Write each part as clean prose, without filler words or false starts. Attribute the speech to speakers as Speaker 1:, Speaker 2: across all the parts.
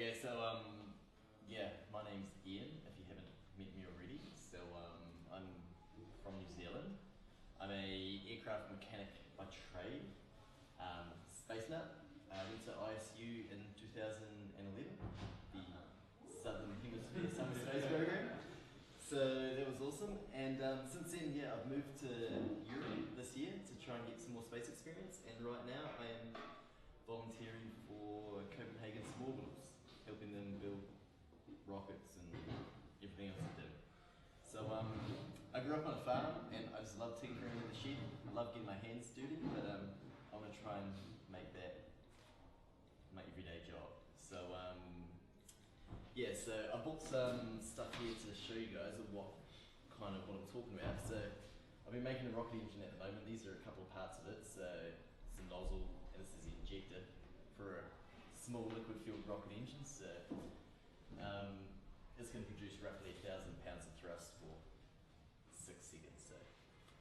Speaker 1: Okay, so yeah, my name's Ian, if you haven't met me already. So I'm from New Zealand. I'm a aircraft mechanic by trade. SpaceUp. I went to ISU in 2011, the Southern Hemisphere Summer Space Program. So that was awesome, and since then, yeah, I've moved to Europe this year to try and get some more space experience, and right now I am volunteering for Copenhagen Smallville, helping them build rockets and everything else they do. So I grew up on a farm, and I just love tinkering in the shed. I love getting my hands dirty, but I want to try and make that my everyday job. So yeah, so I bought some stuff here to show you guys of what I'm talking about. So I've been making a rocket engine at the moment. These are a couple of parts of it. So it's a nozzle, and this is the injector for a small liquid fueled rocket engine. So it's going to produce roughly 1,000 pounds of thrust for 6 seconds. So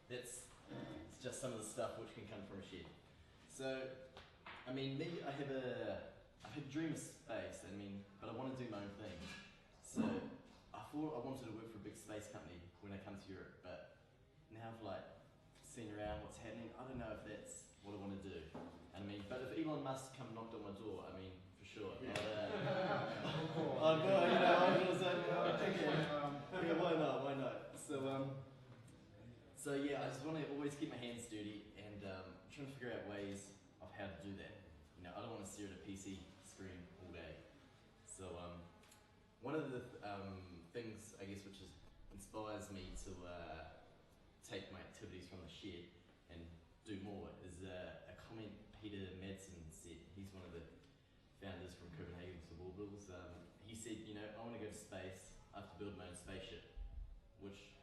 Speaker 1: it's just some of the stuff which can come from a shed. So I mean, me, I have a dream of space, but I want to do my own thing. So I thought I wanted to work for a big space company when I come to Europe, but now I've seen around what's happening, I don't know if that's what I want to do. But if Elon Musk come knocked on my door, for sure. Yeah. Why not? So yeah, I just want to always keep my hands dirty, and trying to figure out ways of how to do that. I don't want to stare at a PC screen all day. So one of the things, I guess, which inspires me to take my activities from the shed and do more is a comment Peter Madsen said. He's one of the founders from Copenhagen Smallville. He said, I want to go to space, I have to build my own spaceship, which,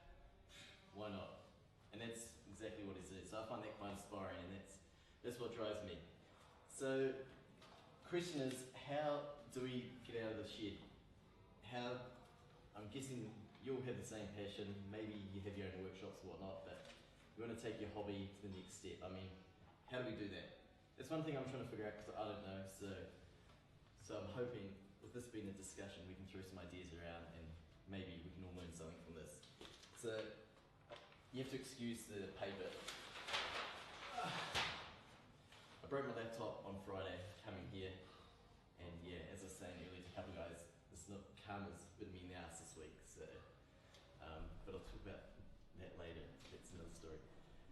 Speaker 1: why not? And that's exactly what he said. So I find that quite inspiring, and that's what drives me. So, question is, how do we get out of the shed? I'm guessing you'll have the same passion, maybe you have your own workshops or whatnot, but you want to take your hobby to the next step. How do we do that? That's one thing I'm trying to figure out because I don't know, so I'm hoping with this being a discussion we can throw some ideas around and maybe we can all learn something from this. So, you have to excuse the paper. I broke my laptop on Friday coming here, and yeah, as I was saying earlier to a couple of guys, karma's bitten me in the ass this week, so, but I'll talk about that later, that's another story.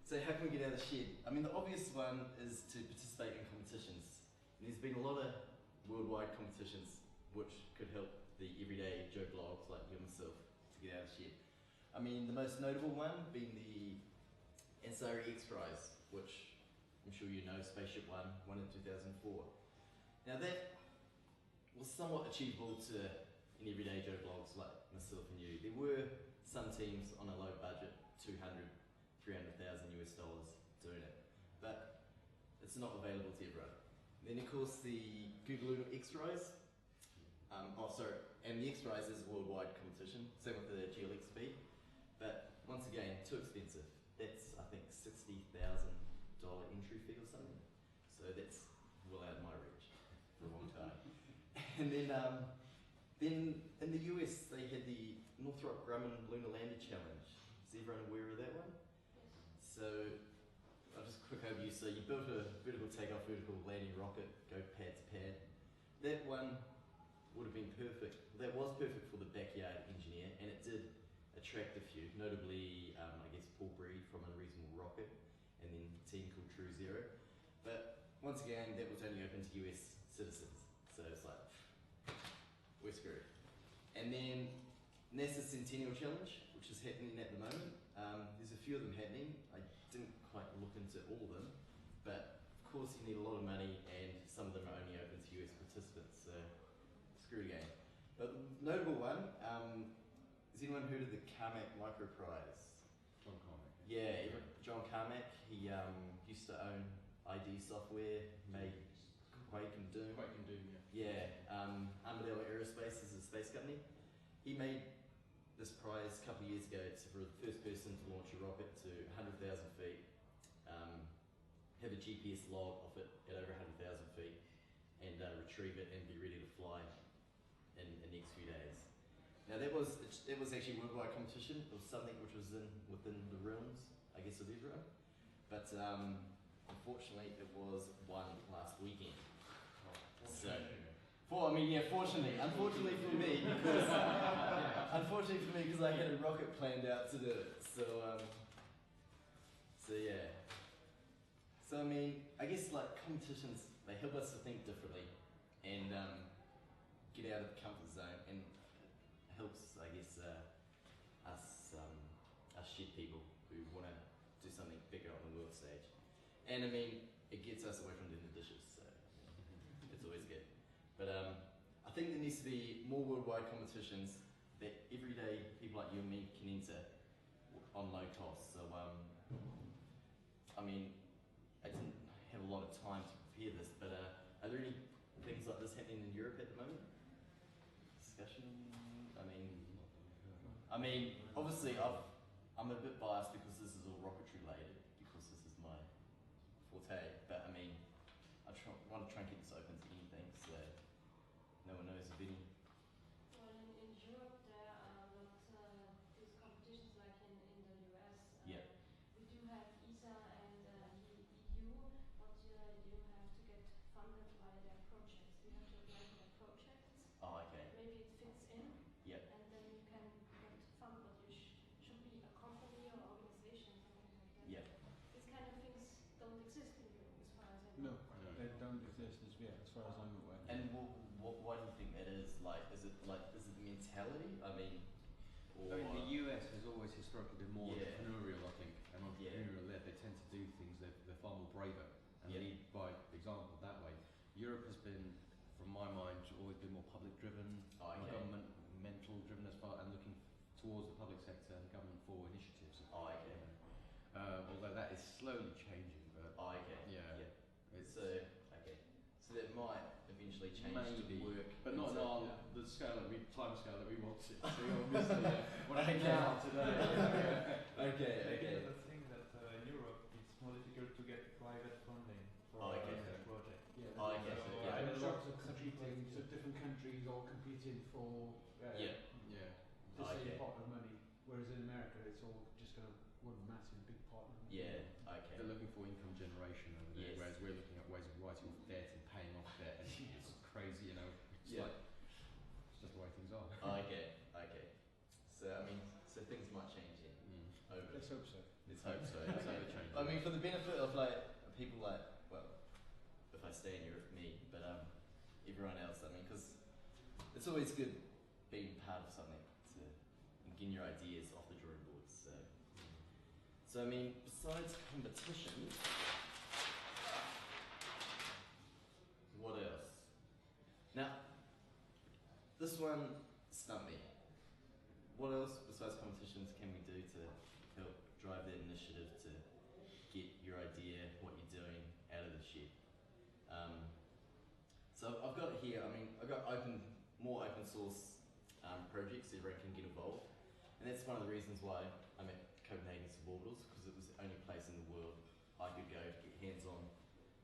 Speaker 1: So how can we get out of the shed? The obvious one is to participate in competitions. And there's been a lot of worldwide competitions which could help the everyday Joe blogs like you and myself to get out of the shed. The most notable one being the SRE X Prize, which I'm sure you know, SpaceUp won in 2004. Now that was somewhat achievable to an everyday Joe blogs like myself and you. There were some teams on a low budget, 200, 300,000 US dollars doing it, but it's not available to everyone. Then of course the Google Lunar X Prize, and the X Prize is a worldwide competition, same with the GLXP, but once again, too expensive. That's I think $60,000 entry fee or something, so that's well out of my reach for a long time. And then in the US they had the Northrop Grumman Lunar Lander Challenge. Is everyone aware of that one? So I'll just quick overview. So you built a vertical takeoff, vertical landing rocket, go pad to pad. That one would have been perfect. That was perfect for the backyard engineer, and it did attract a few, notably I guess Paul Breed from Unreasonable Rocket, and then a team called True Zero. But once again, that was only open to US citizens. So it's like, we're screwed. And then NASA's Centennial Challenge, which is happening at the moment. There's a few of them happening. I didn't quite look into all of them, but of course you need a lot of money, and some of them are only open to US participants, so screw again. But the notable one, has anyone heard of the Carmack Micro Prize?
Speaker 2: John Carmack.
Speaker 1: Yeah, John Carmack, he used to own ID Software, made Quake and Doom.
Speaker 2: Quake and Doom,
Speaker 1: yeah. Yeah, Armadillo Aerospace is a space company. He made this prize a couple of years ago for the first person to launch a rocket to 100,000 feet, have a GPS log of it at over 100,000 feet, and retrieve it and be ready to fly in the next few days. Now that was actually a worldwide competition. It was something which was within the realms, I guess, of everyone. But unfortunately, it was won last weekend. So, fortunately, unfortunately for me because I had a rocket planned out to do it. So yeah. So I mean, I guess like competitions, they help us to think differently and get out of the comfort zone, and helps, I guess, us shit people who want to do something bigger on the world stage. And I mean, it gets us away from doing the dishes, so it's always good. But I think there needs to be more worldwide competitions that everyday people like you and me can enter on low cost. So I mean, I didn't have a lot of time to prepare this, but are there any things like this happening in Europe at the moment? Discussion? I mean, obviously I'm a bit biased because this is all rocketry related, because this is my forte, but I mean, I want to try and keep this open to anything, so no one knows of any.
Speaker 2: Well, in Europe there are not these competitions like in the US.
Speaker 1: Yeah.
Speaker 2: We do have ESA and the EU, but you have to get funded via their projects. You have to apply for their projects.
Speaker 1: Oh, okay.
Speaker 2: Maybe it fits in.
Speaker 1: Yep.
Speaker 2: And then you can get fund, but you should be a company or organization, something like that.
Speaker 1: Yeah.
Speaker 2: These kind of things don't exist in Europe, as far as I
Speaker 3: No,
Speaker 2: know.
Speaker 3: they don't exist as yet, as far as I'm aware.
Speaker 1: And why do you think that is? Is it the mentality? I mean, or
Speaker 4: I mean, the US has always historically been more
Speaker 1: Yeah.
Speaker 4: entrepreneurial, I think, and entrepreneurial led. They tend to do things, they're far more braver and
Speaker 1: Yeah.
Speaker 4: lead by example that way. Europe has been, from my mind, always been more public driven,
Speaker 1: Oh,
Speaker 4: more
Speaker 1: okay.
Speaker 4: governmental driven as far, and looking towards the public sector and government for initiatives.
Speaker 1: Oh, okay.
Speaker 4: Although that is slowly changing, but
Speaker 1: Oh, okay.
Speaker 4: yeah,
Speaker 1: It's so that might eventually change
Speaker 4: maybe,
Speaker 1: to work,
Speaker 4: but not
Speaker 1: into-
Speaker 4: on the scale that time scale that we want it to. Obviously, when I came out today.
Speaker 1: Okay.
Speaker 5: Maybe the thing that in Europe it's more difficult to get private funding for
Speaker 1: Oh, okay.
Speaker 5: a project.
Speaker 3: Yeah,
Speaker 1: Oh, okay.
Speaker 5: So,
Speaker 1: Yeah.
Speaker 5: I
Speaker 3: and
Speaker 5: don't
Speaker 3: jobs
Speaker 5: know,
Speaker 3: are competing, so different countries all competing for
Speaker 1: Yeah.
Speaker 4: Yeah.
Speaker 3: the same
Speaker 1: Okay.
Speaker 3: pot of money. Whereas in America, it's all just kind of one massive big pot. Of money.
Speaker 1: Yeah. Okay.
Speaker 4: They're looking for income generation over there,
Speaker 1: Yes.
Speaker 4: whereas we're looking at ways of writing off debt and paying off debt, and it's crazy, you know. It's
Speaker 1: Yeah.
Speaker 4: like it's just the way things are.
Speaker 1: Oh, okay. So I mean, so things might change in over.
Speaker 3: Let's hope so.
Speaker 1: Let's hope so.
Speaker 4: Let's
Speaker 1: Okay.
Speaker 4: hope it changes.
Speaker 1: I mean, for the benefit of like people like, well, if I stay in Europe, me, but everyone else. I mean, because it's always good being part of something and getting your ideas off the drawing board. So I mean, besides competition, what else? Now, this one stumped me. What else besides competitions can we do to help drive that initiative to get your idea, what you're doing, out of the shed? So I've got here, I mean, I've got more open source projects that everyone can get involved. And that's one of the reasons why I'm at Copenhagen Suborbitals, because it was the only place in the world I could go to get hands-on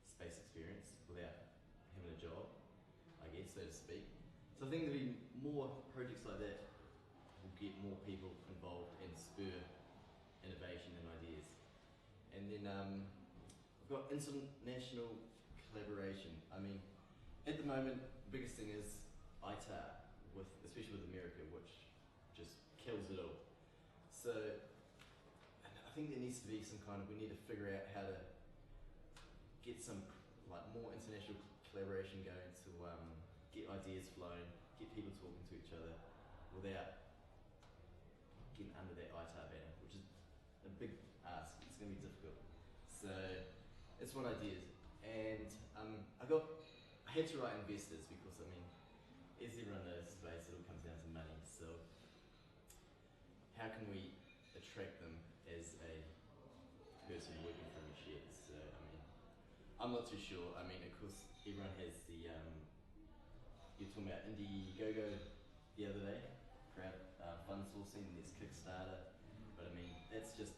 Speaker 1: space experience without having a job, I guess, so to speak. So I think there'll be more projects like that will get more people involved and spur innovation and ideas. And then I've got international collaboration. I mean, at the moment, the biggest thing is ITAR, especially with America, which just kills it all. So I think there needs to be we need to figure out how to get some more international collaboration going to get ideas flowing, get people talking to each other without getting under that ITAR banner, which is a big ask. It's going to be difficult. So it's one idea. And I had to write investors because, I mean, as everyone knows, space, it all comes down to money. So how can we attract them as a person working from your shed? So, I mean, I'm not too sure. I mean, of course, everyone has the, you're talking about Indiegogo the other day, crowd fund sourcing, and there's Kickstarter. But I mean, that's just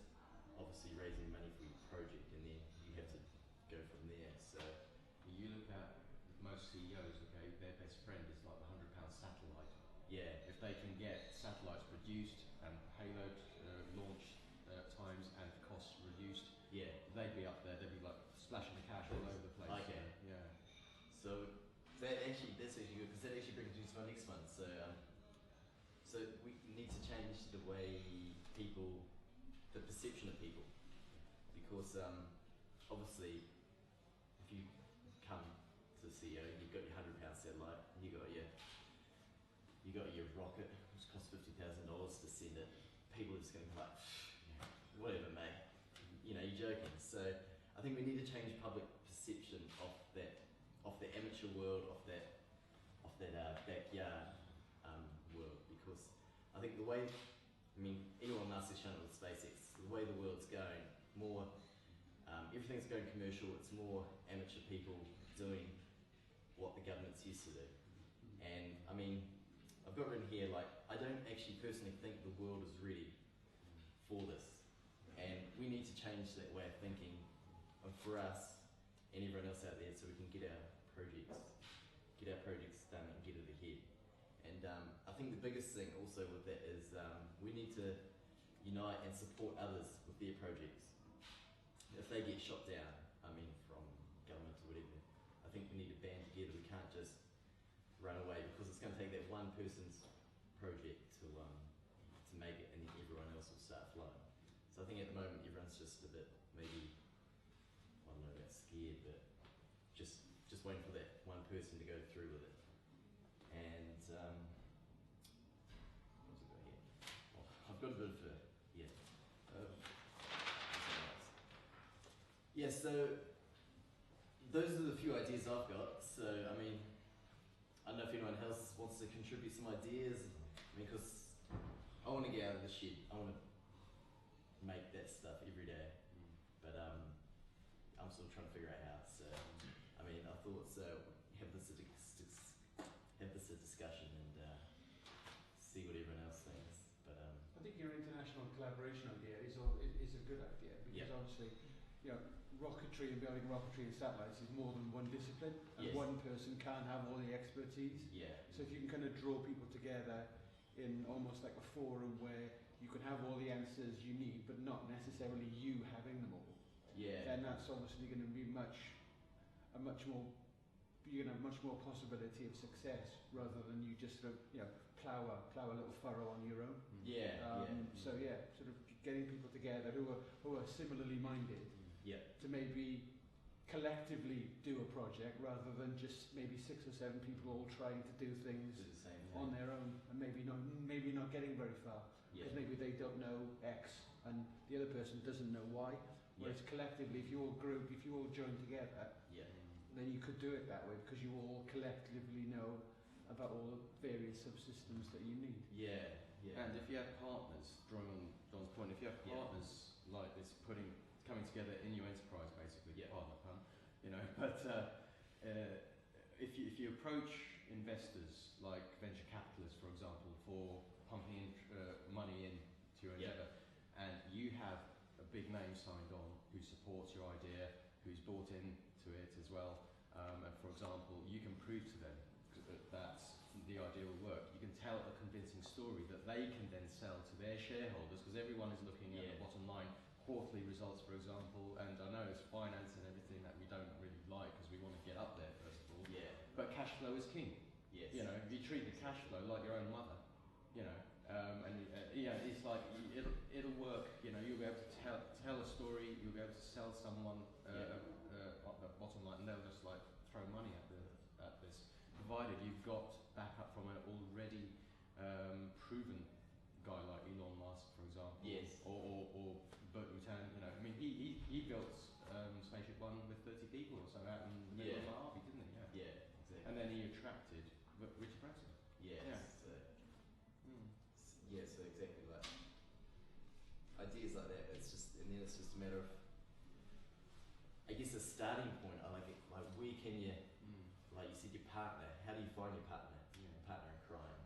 Speaker 1: obviously raising money for your project, and then you have to go from there. So
Speaker 4: You look at most CEOs, okay, their best friend is like the £100 satellite.
Speaker 1: Yeah.
Speaker 4: If they can get satellites produced and payload launch times and costs reduced,
Speaker 1: Yeah.
Speaker 4: they'd be up there. They'd be like splashing the cash all over the place.
Speaker 1: Okay.
Speaker 4: Yeah.
Speaker 1: So that's actually good because that actually brings me to my next one. So we need to change the way the perception of people, because obviously, if you come to the CEO, you've got your £100 satellite, you got your rocket, which costs $50,000 to send it. People are just going to be like, whatever, mate. You know, you're joking. So I think we need to change public perception of the amateur world, of that backyard world, because I think anyone else has shown it with SpaceX, the way the world's going, more everything's going commercial. It's more amateur people doing what the government's used to do. And I mean, I've got written here, like, I don't actually personally think the world is ready for this, and we need to change that way of thinking for us and everyone else out there, so we can get our projects done and get it ahead. And I think the biggest thing also with that is we need to unite and support others with their projects. If they get shot down, from government or whatever, I think we need to band together. We can't just run away, because it's going to take that one person's project to make it, and then everyone else will start flowing. So I think at the moment everyone's just a bit, maybe, I don't know about scared, but just waiting for that one person to go through with it. And what's it got here? Oh, I've got a bit of yeah, so those are the few ideas I've got. So I don't know if anyone else wants to contribute some ideas. Because I want to get out of the shed. I want to make that stuff every day. But I'm still trying to figure out how. So I thought have this a discussion and see what everyone else thinks. But
Speaker 3: I think your international collaboration idea is a good idea, because obviously, rocketry and building rocketry and satellites is more than one discipline, and one person can't have all the expertise.
Speaker 1: Yeah.
Speaker 3: So if you can kind of draw people together in almost like a forum where you can have all the answers you need, but not necessarily you having them all, then that's obviously going to be you're going to have much more possibility of success, rather than you just sort of plow a little furrow on your own. So sort of getting people together who are similarly minded. To maybe collectively do a project, rather than just maybe 6 or 7 people all trying to do things on their own, and maybe not getting very far, because maybe they don't know X and the other person doesn't know Y. Whereas collectively, if you all join together, then you could do it that way, because you all collectively know about all the various subsystems that you need.
Speaker 4: And if you have partners, drawing on Don's point, if you have partners like this coming together in your enterprise, basically, partner pun, but if you approach investors like venture capitalists, for example, for pumping in money into your endeavour, and you have a big name signed on who supports your idea, who's bought into it as well, and for example, you can prove to them that the idea will work. You can tell a convincing story that they can then sell to their shareholders, because everyone is looking at the bottom line, quarterly results, for example, and I know it's finance and everything that we don't really like, because we want to get up there first of all. But cash flow is king. If you treat the cash flow like your own mother, it's like it'll work. You'll be able to tell a story. You'll be able to sell someone the bottom line, and they'll just like throw money at this, provided you've got backup from an already proven guy like Elon Musk, for example, or Bert Rutan. He built SpaceUpEU with 30 people or so out in the middle of Mojave, didn't he?
Speaker 1: Exactly.
Speaker 4: And then he attracted Richard Branson.
Speaker 1: So exactly, like ideas like that. It's just a matter of, I guess, a starting point. I like it. Like, where can you, like you said, your partner? How do you find your partner? Partner in crime.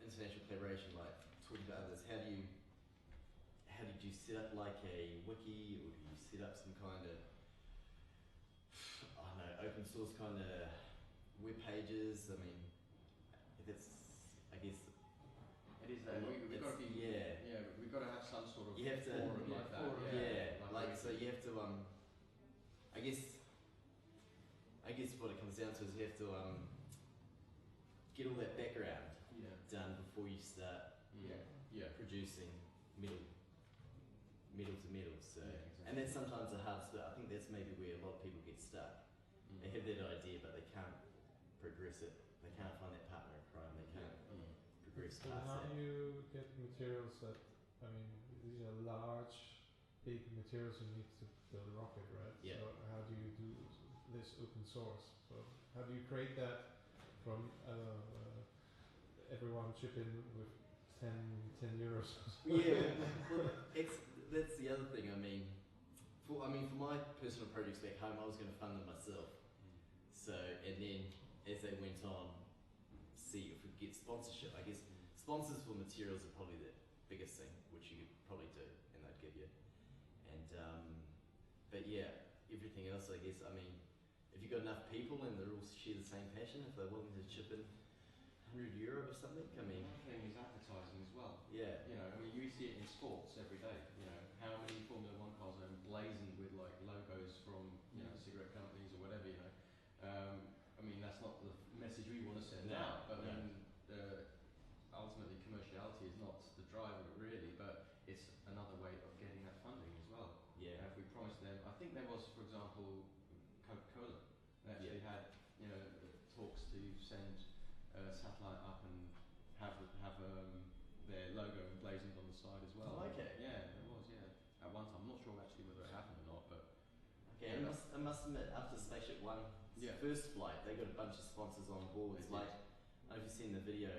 Speaker 1: International collaboration, like talking to others. How did you set up like a wiki, or do you set up some kind of, I don't know, open source kind of web pages? that's, I guess,
Speaker 4: it is that. We've got to be, we've got to have some sort of
Speaker 1: you have to,
Speaker 4: forum like that.
Speaker 1: so you have to, I guess what it comes down to is you have to get all that background done before you start producing metal to metal. So,
Speaker 4: exactly.
Speaker 1: and that's sometimes the hardest bit. I think that's maybe where a lot of people get stuck. They have that idea, but they can't progress it. They can't find that partner in crime. They can't progress
Speaker 6: So
Speaker 1: past
Speaker 6: how
Speaker 1: that.
Speaker 6: do you get materials that, I mean, these are large, big materials you need to build a rocket, right?
Speaker 1: Yeah.
Speaker 6: So how do you do this open source? So how do you create that from everyone chip in with 10 euros?
Speaker 1: Yeah, well, that's the other thing. I mean, for my personal projects back home, I was going to fund them myself. So, and then as they went on, see if we could get sponsorship. I guess sponsors for materials are probably the biggest thing, which you could probably do, and they'd give you. And but yeah, everything else, I guess. I mean, if you've got enough people and they all share the same passion, if they're willing to chip in €100 or something, I mean.
Speaker 4: Another thing is advertising as well.
Speaker 1: Yeah.
Speaker 4: You know, I mean, you see it in sports every day. You know, how many Formula One cars are emblazoned with like logos from cigarette companies or whatever. You know, I mean that's not the message we want to send out. But I mean, ultimately commerciality is not the driver really, but it's another way of getting that funding as well.
Speaker 1: Yeah.
Speaker 4: If we promise them, I think there was, for example, Coca-Cola. They actually had talks to send satellite up and have their logo emblazoned on the side as well.
Speaker 1: Oh, okay.
Speaker 4: Yeah, there was. Yeah, at one time. I'm not sure actually whether it happened or not, but
Speaker 1: okay. I must admit, after SpaceUp One's first flight, they got a bunch of sponsors on board. It's like, I don't know if you've seen the video.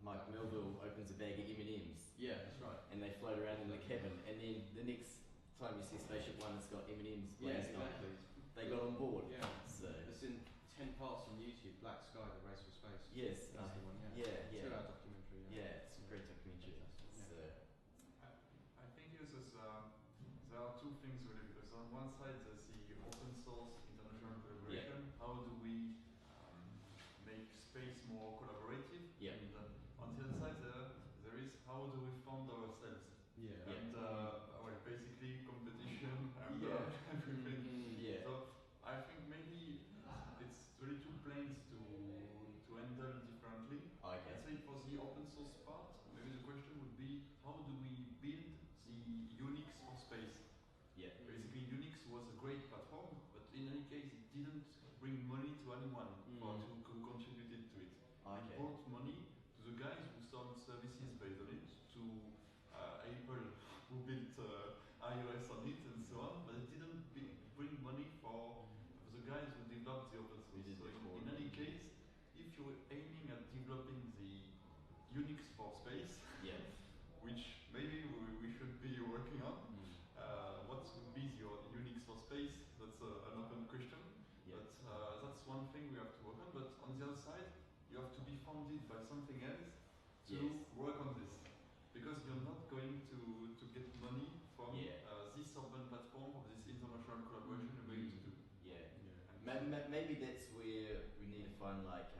Speaker 1: Mike Melville opens a bag of M&Ms.
Speaker 4: Yeah, that's right.
Speaker 1: And they float around in the cabin, and then the next time you see SpaceUp One, it's got M&Ms blazed on it. They got on board.
Speaker 4: Yeah.
Speaker 1: So
Speaker 4: it's in 10 parts on YouTube. Black Sky, the Race for Space.
Speaker 1: Yes.
Speaker 4: That's the one.
Speaker 1: Yeah.
Speaker 4: 2-hour documentary.
Speaker 1: Yeah, it's a great documentary. So
Speaker 5: I think there are two things really, because on one side there's the open source international collaboration. How do we make space more collaborative?
Speaker 1: Yeah.
Speaker 5: And on the other side there is how do we fund ourselves?
Speaker 4: Yeah.
Speaker 5: And well, basically competition and everything.
Speaker 1: Yeah.
Speaker 5: So I think maybe it's really two planes to handle differently.
Speaker 1: Okay.
Speaker 5: I'd say for the open source part, maybe the question would be how do we build the Unix for space?
Speaker 1: Yeah.
Speaker 5: Basically, Unix was a great platform, but in any case, it didn't bring money to anyone who contributed to it.
Speaker 1: Okay.
Speaker 5: It brought money to the guys who sold services based on it, to Apple who built iOS on it and so on, but it didn't bring money for the guys who developed the open source. So in any case, if you're aiming at developing the Unix for space, which maybe we should be working on, what would be your Unix for space? That's an open question. But that's one thing we have to work on. But on the other side, you have to be funded by something else to work on this. Because you're not going to get money from this open platform, or this international collaboration you're going to do.
Speaker 1: Maybe that's where we need to find like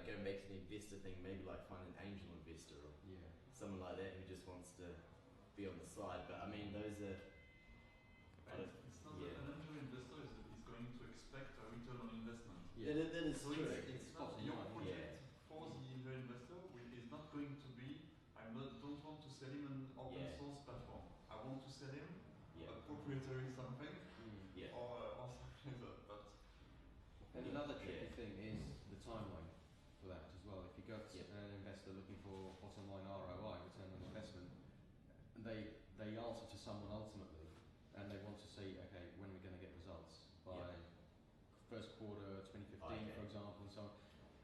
Speaker 1: going back to the investor thing, maybe like find an angel investor or someone like that who just wants to be on the side. But I mean, those are.
Speaker 5: It's not that an angel investor is going to expect a return on investment.
Speaker 1: That is
Speaker 5: So
Speaker 1: true.
Speaker 5: it's not your project for the angel investor is not going to be, don't want to sell him an open source platform. I want to sell him a proprietary something or something like that.
Speaker 4: And another tricky thing is the timeline for that as well. If you go to an investor looking for bottom line ROI, return on investment, they answer to someone ultimately, and they want to see, okay, when are we going to get results? By first quarter 2015, for example, and so on.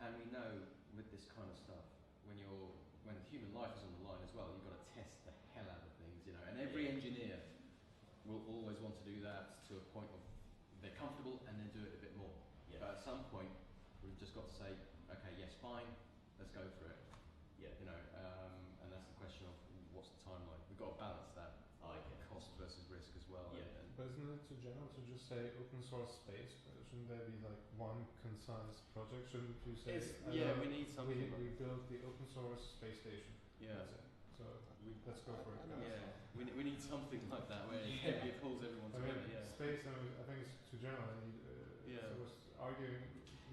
Speaker 4: And we know with this kind of stuff, when human life is on the line as well, you've got to test the hell out of things, you know. And every engineer will always want to do that to a point of they're comfortable and then do it a bit more. But at some point, we've just got to say, okay, yes, fine, let's go for it. You know, and that's the question of what's the timeline. We've got to balance that cost versus risk as well. And
Speaker 6: But isn't it too general to just say open source space? Shouldn't there be like one concise project? Shouldn't you say?
Speaker 4: We need something.
Speaker 6: We built the open source space station.
Speaker 4: Yeah.
Speaker 6: That's it. So let's go for it.
Speaker 4: Yeah. We need something like that where it pulls everyone together. Yeah.
Speaker 6: Space. I think it's too general. So I was arguing.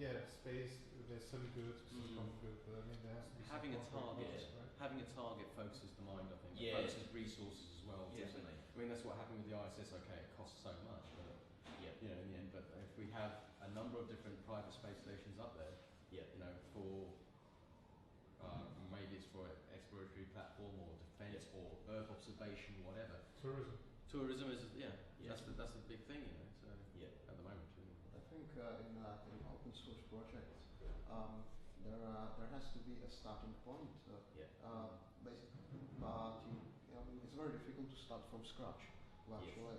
Speaker 6: Yeah, space. There's some good, some good, but I mean there has to be
Speaker 4: having a target.
Speaker 6: Right?
Speaker 4: Having a target focuses the mind. I think.
Speaker 1: Yeah.
Speaker 4: It focuses resources as well.
Speaker 1: Definitely.
Speaker 4: I mean that's what happened with the ISS. Okay, it costs so much, but in the end. But if we have a number of different private space stations up there, for maybe it's for exploratory platform or defence or Earth observation, whatever. Tourism is that's the big thing, So at the moment.
Speaker 7: I think in open source projects, there has to be a starting point. Basically, but it's very difficult to start from scratch. Actually,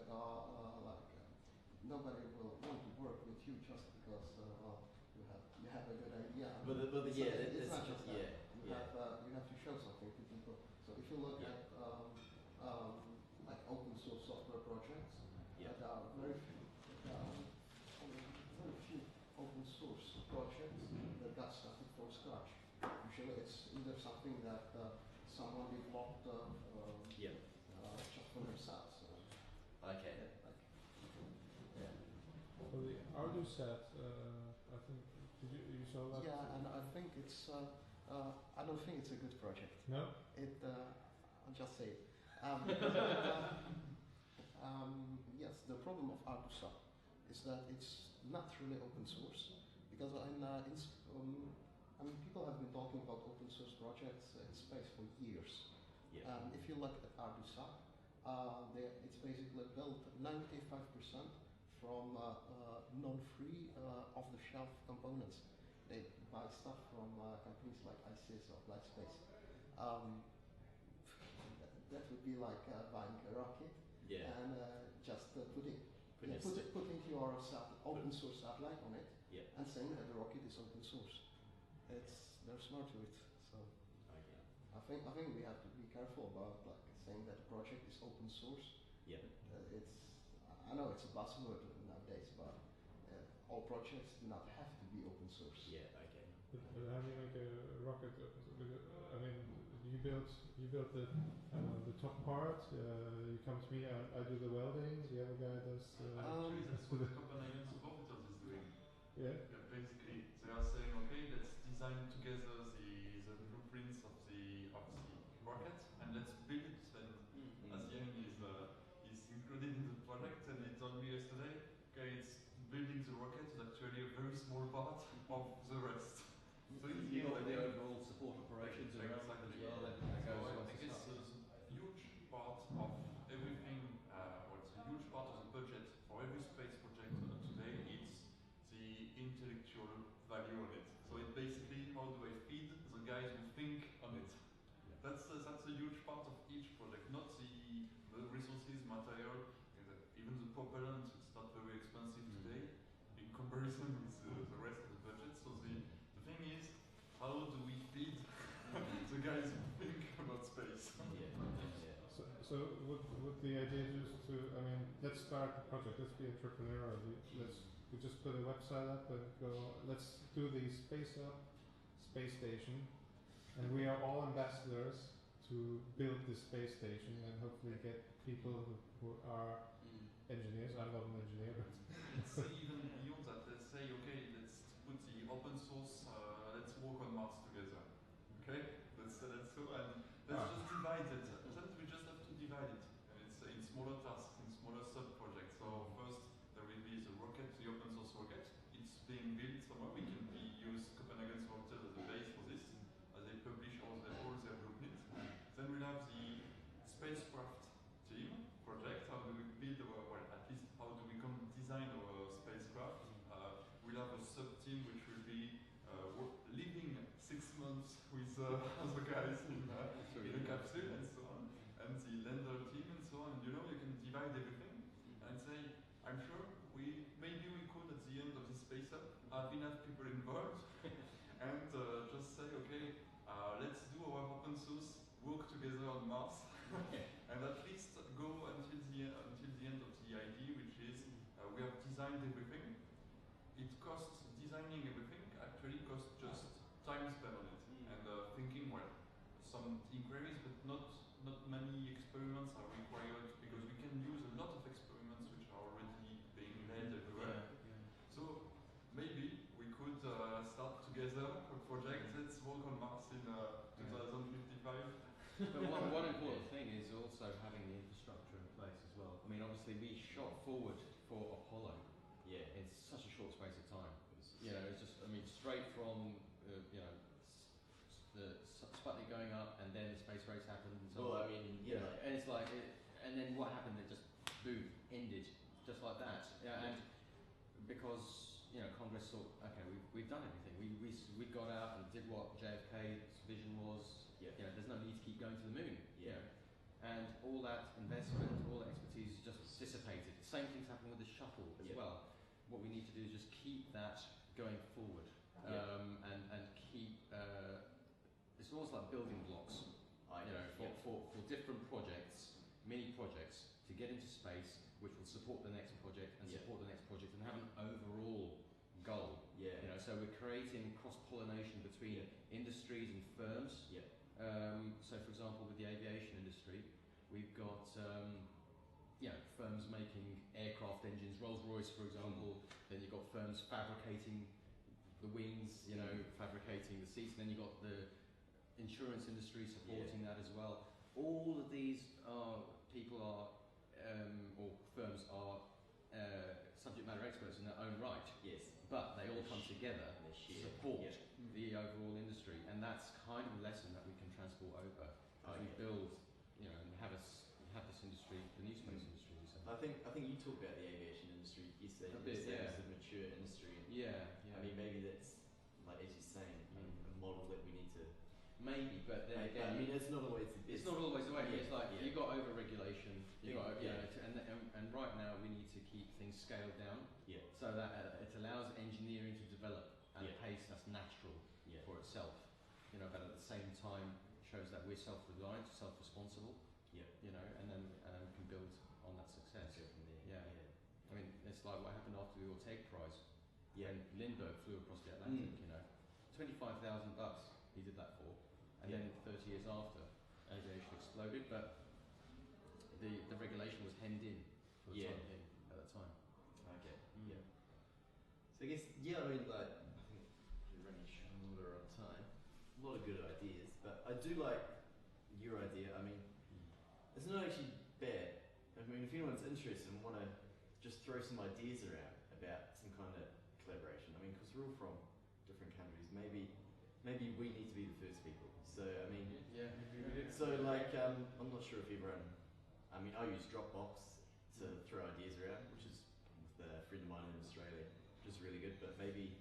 Speaker 7: nobody will want to work with you just because you have a good idea.
Speaker 2: It's
Speaker 7: not just that. You have to show something to people. So if you look at like open source software projects, there are very few open source projects that got started from scratch. Usually it's either something that someone developed just for themselves.
Speaker 6: Well, the Ardu set, I think, you saw that?
Speaker 7: Yeah, and I think it's, I don't think it's a good project.
Speaker 6: No?
Speaker 7: I'll just say it. Yes, the problem of Ardusa is that it's not really open source. Because people have been talking about open source projects in space for years. If you look at Ardusa, it's basically built 95% from non-free, off-the-shelf components. They buy stuff from companies like ISIS or Blackspace. That would be like buying a rocket and just putting your open source satellite on it and saying that the rocket is open source. There's more to it. So I think we have to be careful about saying that the project is open source. I know it's a buzzword nowadays, but all projects do not have to be open source.
Speaker 6: But how do you make a rocket? I mean, you built the top part. You come to me. I do the welding. The other guy does.
Speaker 5: Actually, that's what the Copenhagen Orbitals is doing. Basically, they are saying, okay, let's design together the blueprints of the rocket and let's build it. And as Iain is included in the project, and he told me yesterday, okay, it's building the rocket is actually a very small part of the rest. So
Speaker 4: you got the overall support operations around that as well.
Speaker 5: So I think it's a huge part of everything, or it's a huge part of the budget for every space project today. It's the intellectual value on it. So it basically, how do I feed the guys who think on it? That's a huge part of each project, not the resources, material, even the propellant. It's not very expensive today in comparison with the rest of the budget. So the thing is, how do we feed the guys who think about space?
Speaker 6: So would the idea just to, I mean, let's start the project. Let's be entrepreneurial. We just put a website up and go. Let's do the SpaceUp space station, and we are all ambassadors to build this space station and hopefully get people who are engineers. I'm not an engineer, but
Speaker 5: it's even beyond that. Let's say, okay, let's put the open source. Let's work on Mars together. Okay, let's go and let's just divide it. Then we just have to divide it. And it's in smaller tasks, in smaller sub-projects. So first there will be the rocket, the open source rocket. It's being built somewhere. We can use Copenhagen Orbitals as a base for this, as they publish all their blueprints. Then we'll have the spacecraft team project. How do we build at least how do we design our spacecraft? We'll have a sub-team which will be living 6 months with other guys in a capsule and so on, and the lander team and so on. You can divide everything and say, I'm sure maybe we could at the end of the SpaceUp have enough people involved and just say, okay, let's do our open source work together on Mars and at least go until the end of the ID designed everything. It costs, designing everything actually costs just time spent on it and thinking, well, some inquiries, but not many experiments are required because we can use a lot of experiments which are already being led everywhere. So maybe we could start together a project. Let's work on Mars in 2055.
Speaker 4: But one important thing is also having the infrastructure in place as well. I mean, obviously we shot forward for Apollo in such a short space of time. You know, it's just, I mean, straight from, you know, the Sputnik going up and then the space race happened and so on.
Speaker 1: I mean,
Speaker 4: and it's like, and then what happened, it just, boom, ended, just like that. And because, you know, Congress thought, okay, we've done everything. We got out and did what JFK's vision was. You know, there's no need to keep going to the moon. You know? And all that investment, all that expertise just dissipated. Same thing's happening with the shuttle as well. What we need to do is just keep that going forward and keep. It's almost like building blocks, you know, for different projects, mini projects to get into space, which will support the next project and support the next project and have an overall goal. You know, so we're creating cross-pollination between industries and firms. So, for example, with the aviation industry, we've got firms making aircraft engines, Rolls-Royce, for example. Then you've got firms fabricating the wings, you know, fabricating the seats. And then you've got the insurance industry supporting that as well. All of these people are, or firms are subject matter experts in their own right. But they all come together and support the overall industry, and that's kind of a lesson that we can transport over as we build, you know, and have this industry, the new space industry.
Speaker 1: I think you talked about the aviation industry. You said it's a mature industry. I mean, maybe that's, like as you're saying, a model that we need to.
Speaker 4: Maybe, but then again,
Speaker 1: I mean, it's not always the best.
Speaker 4: It's not always the way. It's like you've got over-regulation. You got, and right now we need to keep things scaled down, so that it allows engineering to develop at a pace that's natural for itself. You know, but at the same time shows that we're self-reliant, self-responsible. You know, and then we can build on that success. I mean, it's like what happened after the Ortega Prize. When Lindbergh flew across the Atlantic. You know, $25,000 he did that for. And then 30 years after, aviation exploded, but the regulation was hemmed in for the time being at that time.
Speaker 1: So I guess, I mean, like, I think we're running shorter on time. A lot of good ideas, but I do like your idea. I mean, it's not actually bad. I mean, if anyone's interested and want to just throw some ideas around about some kind of collaboration, I mean, because we're all from different countries, maybe we need to be the first people. So, I mean, so like, I'm not sure if everyone, I mean, I use Dropbox to throw ideas around, which is with a friend of mine in Australia, which is really good, but maybe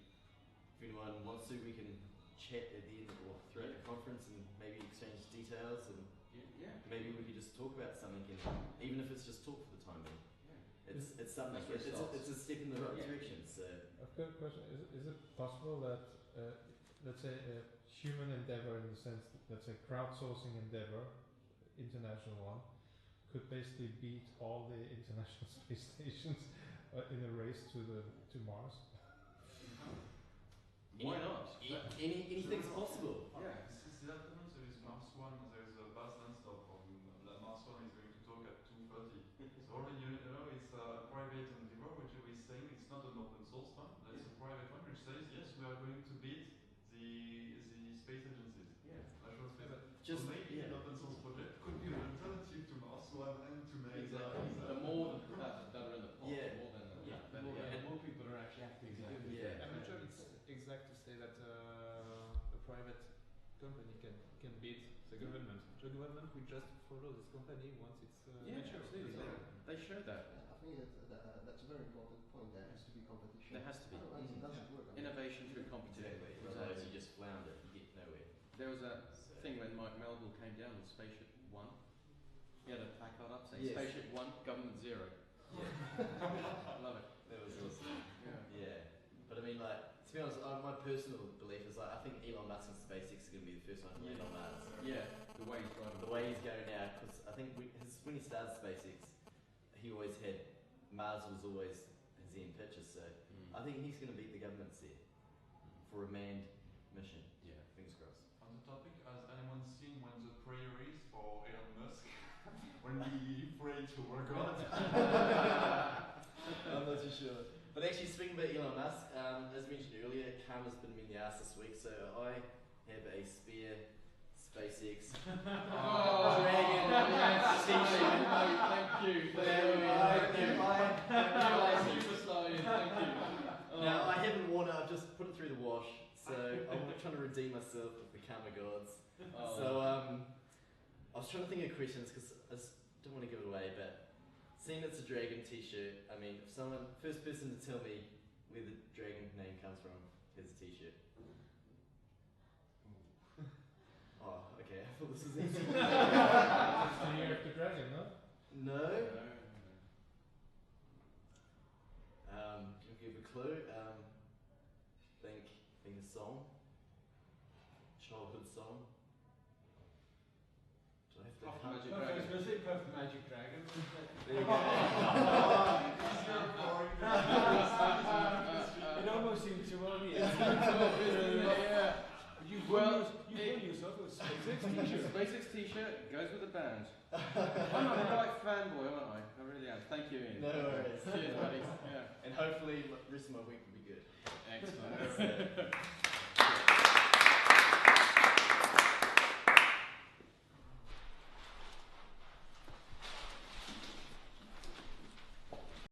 Speaker 1: if anyone wants to, we can chat at the end or throughout the conference and maybe exchange details and maybe we could just talk about something, and even if it's just talk for the time being. It's something, it's a step in the right direction. So,
Speaker 6: a quick question, is it possible that let's say a human endeavor, in the sense that, let's say, crowdsourcing endeavor, international one, could basically beat all the international space stations in a race to Mars?
Speaker 4: Why not?
Speaker 1: Anything's possible.
Speaker 5: This is afternoon, there is Mars 1, there's a Buzz non-stop on Mars 1 is going to talk at 2:30. So already, you know, it's a private endeavor, which is saying it's not an open source one, that's a private one, which says, yes, we are going to beat the space agencies. National space. So maybe an open source project could be an alternative to Mars 1 and to NASA.
Speaker 4: The more that are in the pot, more than
Speaker 3: more people are actually acting. I'm not sure it's exact to say that a private company can beat the government. The government will just follow this company once it's mature.
Speaker 4: They show that.
Speaker 7: I think that's a very important point. There has to be competition.
Speaker 4: There has to be.
Speaker 7: Otherwise, it doesn't work.
Speaker 4: Innovation through competition.
Speaker 1: Otherwise you just flounder, you get nowhere.
Speaker 4: There was a thing when Mike Melville came down on SpaceUp 1. He had a placard up saying SpaceUp 1, government 0. I love it.
Speaker 1: That was awesome. But I mean, like, to be honest, my personal belief is, like, I think Elon Musk and SpaceX are going to be the first one to land on Mars.
Speaker 4: The way he's driving.
Speaker 1: The way he's going now, because I think when he started SpaceX, he always had, Mars was always his as Ian pitches. So I think he's going to beat the governments there for a manned mission.
Speaker 4: Yeah,
Speaker 1: fingers crossed.
Speaker 5: On the topic, has anyone seen when the prayer is for Elon Musk? When we pray to our God?
Speaker 1: I'm not too sure. But actually, speaking about Elon Musk, as mentioned earlier, karma's been me in the ass this week, so I have a spare SpaceX Dragon t-shirt.
Speaker 4: Thank you.
Speaker 1: Now, I haven't worn it, I've just put it through the wash, so I'm trying to redeem myself with the karma gods. So, I was trying to think of questions because I just don't want to give it away, but seeing it's a dragon t-shirt, I mean, if someone, first person to tell me where the dragon name comes from has a t-shirt. Oh, okay, I thought this was easy.
Speaker 6: It's the year of the dragon, no?
Speaker 1: No. I'll give a clue. Think a song. Childhood song. Do I have to
Speaker 4: Magic
Speaker 3: I was
Speaker 4: Dragon.
Speaker 3: going to say Puff the Magic Dragon.
Speaker 1: There you go.
Speaker 3: It almost seemed too early. You've won yourself a SpaceX t-shirt.
Speaker 4: SpaceX t-shirt goes with the band. I'm a right fanboy, aren't I? I really am. Thank you, Ian.
Speaker 1: No worries.
Speaker 4: Cheers, buddy. Yeah.
Speaker 1: And hopefully the rest of my week will be good.
Speaker 4: Excellent.